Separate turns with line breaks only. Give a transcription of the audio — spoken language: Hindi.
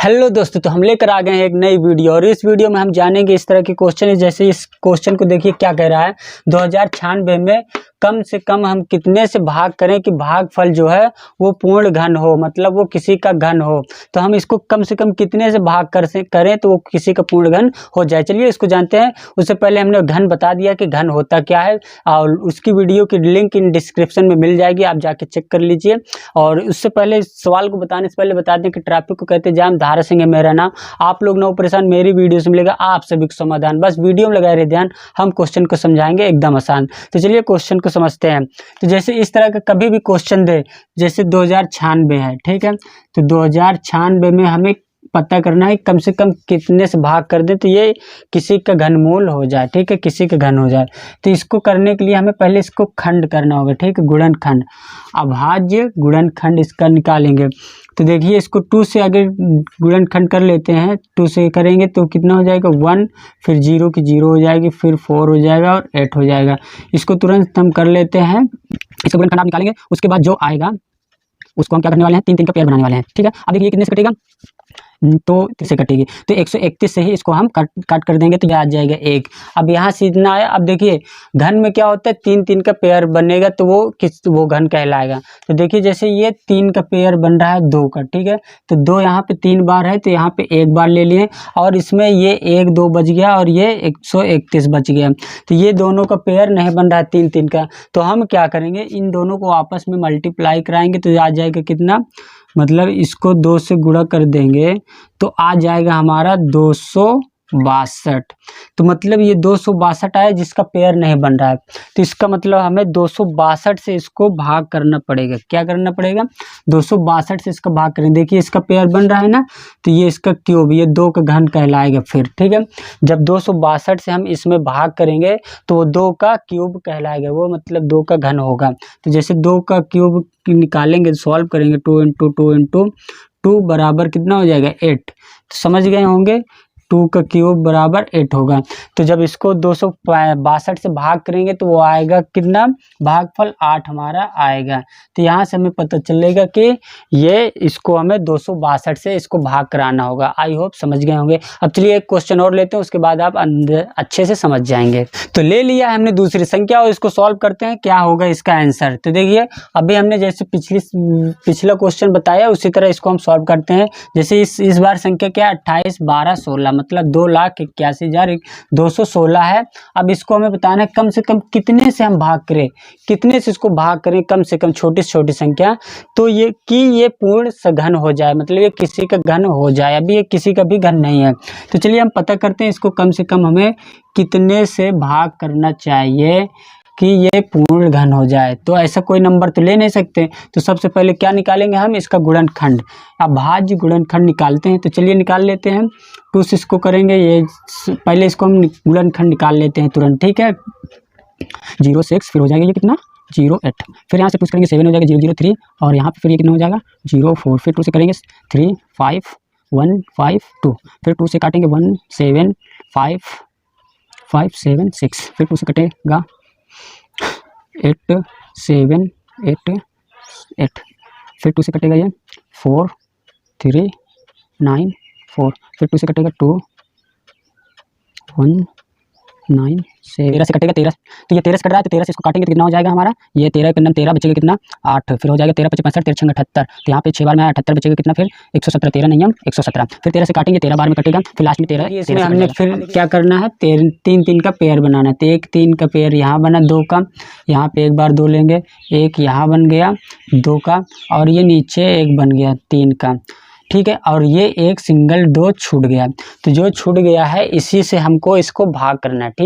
हेलो दोस्तों, तो हम लेकर आ गए हैं एक नई वीडियो और इस वीडियो में हम जानेंगे इस तरह के क्वेश्चन। जैसे इस क्वेश्चन को देखिए क्या कह रहा है, 2096 में कम से कम हम कितने से भाग करें कि भागफल जो है वो पूर्ण घन हो, मतलब वो किसी का घन हो। तो हम इसको कम से कम कितने से भाग करें तो वो किसी का पूर्ण घन हो जाए। चलिए इसको जानते हैं। उससे पहले हमने घन बता दिया कि घन होता क्या है, और उसकी वीडियो की लिंक इन डिस्क्रिप्शन में मिल जाएगी, आप जाके चेक कर लीजिए। और उससे पहले इस सवाल को बताने से पहले बता दें कि ट्रैफिक को कहते हैं जाम। धारा सिंह है मेरा नाम। आप लोग ना परेशान, मेरी वीडियो से मिलेगा आप सभी को समाधान। बस वीडियो में लगाए रहे ध्यान, हम क्वेश्चन को समझाएंगे एकदम आसान। तो चलिए क्वेश्चन को समझते हैं। तो जैसे इस तरह का कभी भी क्वेश्चन दे, जैसे 2096 है, ठीक है, तो 2096 में हमें पता करना है कम से कम कितने से भाग कर दें तो ये किसी का घनमूल हो जाए, ठीक है, किसी का घन हो जाए। तो इसको करने के लिए हमें पहले इसको खंड करना होगा, ठीक है, गुणनखंड, अभाज्य गुणनखंड इसका निकालेंगे। तो देखिए इसको 2 से अगर गुणनखंड कर लेते हैं, 2 से करेंगे तो कितना हो जाएगा 1, फिर 0 की 0 हो जाएगी, फिर 4 हो जाएगा और 8 हो जाएगा। इसको तुरंत हम कर लेते हैं, इसका गुणनखंड आप निकालेंगे। उसके बाद जो आएगा उसको हम क्या करने वाले हैं, 3 का पेयर बनाने वाले हैं, ठीक है। अब देखिए कितने से कटेगा, तो 30 से कटेगी, तो 131 से ही इसको हम काट कर देंगे तो यह आ जाएगा 1। अब यहाँ से इतना है। अब देखिए घन में क्या होता है, 3 का पेयर बनेगा तो वो घन कहलाएगा। तो देखिए जैसे ये 3 का पेयर बन रहा है 2 का, ठीक है, तो 2 यहाँ पे 3 बार है तो यहाँ पे 1 बार ले लिए, और इसमें ये 1 2 बच गया और ये 131 बच गया। तो ये दोनों का पेयर नहीं बन रहा है 3 का, तो हम क्या करेंगे, इन दोनों को आपस में मल्टीप्लाई कराएंगे तो आ जाएगा कितना, मतलब इसको 2 से गुणा कर देंगे तो आ जाएगा हमारा 262। तो मतलब ये 262 आया जिसका पेयर नहीं बन रहा है। तो इसका मतलब हमें 262 से इसको भाग करना पड़ेगा। क्या करना पड़ेगा, 262 से इसका भाग करें। देखिए इसका पेयर बन रहा है ना, तो ये इसका क्यूब, ये 2 का घन कहलाएगा फिर, ठीक है। जब 262 से हम इसमें भाग करेंगे तो वो 2 का क्यूब कहलाएगा, वो मतलब 2 का घन होगा। तो जैसे 2 का क्यूब निकालेंगे, सॉल्व करेंगे, 2 इंटू 2 इंटू 2 बराबर कितना हो जाएगा 8। तो समझ गए होंगे, 2 का क्यूब बराबर 8 होगा। तो जब इसको 262 से भाग करेंगे तो वो आएगा कितना, भागफल 8 हमारा आएगा। तो यहाँ से हमें पता चलेगा कि ये इसको हमें 262 से इसको भाग कराना होगा। आई होप समझ गए होंगे। अब चलिए एक क्वेश्चन और लेते हैं, उसके बाद आप अंदर अच्छे से समझ जाएंगे। तो ले लिया है हमने दूसरी संख्या और इसको सॉल्व करते हैं क्या होगा इसका आंसर। तो देखिए अभी हमने जैसे पिछला क्वेश्चन बताया उसी तरह इसको हम सॉल्व करते हैं। जैसे इस बार संख्या क्या है, 28 12 16, मतलब 2,81,216 है। अब इसको हमें बताना है कम से कम कितने से हम भाग करें, कितने से इसको भाग करें, कम से कम छोटी से छोटी संख्या, तो ये पूर्ण सघन हो जाए, मतलब ये किसी का घन हो जाए। अभी ये किसी का भी घन नहीं है। तो चलिए हम पता करते हैं इसको कम से कम हमें कितने से भाग करना चाहिए कि ये पूर्ण घन हो जाए। तो ऐसा कोई नंबर तो ले नहीं सकते, तो सबसे पहले क्या निकालेंगे हम, इसका गुणनखंड, अभाज्य गुणनखंड निकालते हैं। तो चलिए निकाल लेते हैं। 2 से इसको करेंगे, ये पहले इसको हम गुणनखंड निकाल लेते हैं तुरंत, ठीक है। 06, फिर हो जाएगा ये कितना 08, फिर यहाँ से पूछ करेंगे 7 हो जाएगा 003, और यहाँ पे फिर ये कितना हो जाएगा 04, फिर 2 से करेंगे 3 5 1 5 2, फिर 2 से काटेंगे 1 7 5 5 7 6, फिर 2 से कटेगा 8 7 8 8, फिर 2 से कटेगा ये 4 3 9 4, फिर 2 से कटेगा 2 1 9 7, 13 से कटेगा 13। तो ये 13 से कट रहा है, तो 13 से इसको काटेंगे तो कितना हो जाएगा हमारा, ये 13 के 13 बचेगा कितना 8, फिर हो जाएगा 13 5 65 13 6 78, तो यहाँ पे 6 बार में 78 बचेगा कितना, फिर 117, 13 नहीं हम 117, फिर 13 से काटेंगे 13 बार में कटेगा, फिर लास्ट में 13। इसमें हमने फिर क्या करना है, 3 का पेयर बनाना है। तो एक 3 का पेयर यहाँ बना, 2 का, यहाँ पे एक बार 2 लेंगे, एक यहाँ बन गया 2 का, और ये नीचे एक बन गया 3 का, ठीक है। और ये एक सिंगल 2 छूट गया, तो जो छूट गया है इसी से हमको इसको भाग करना है, ठीक।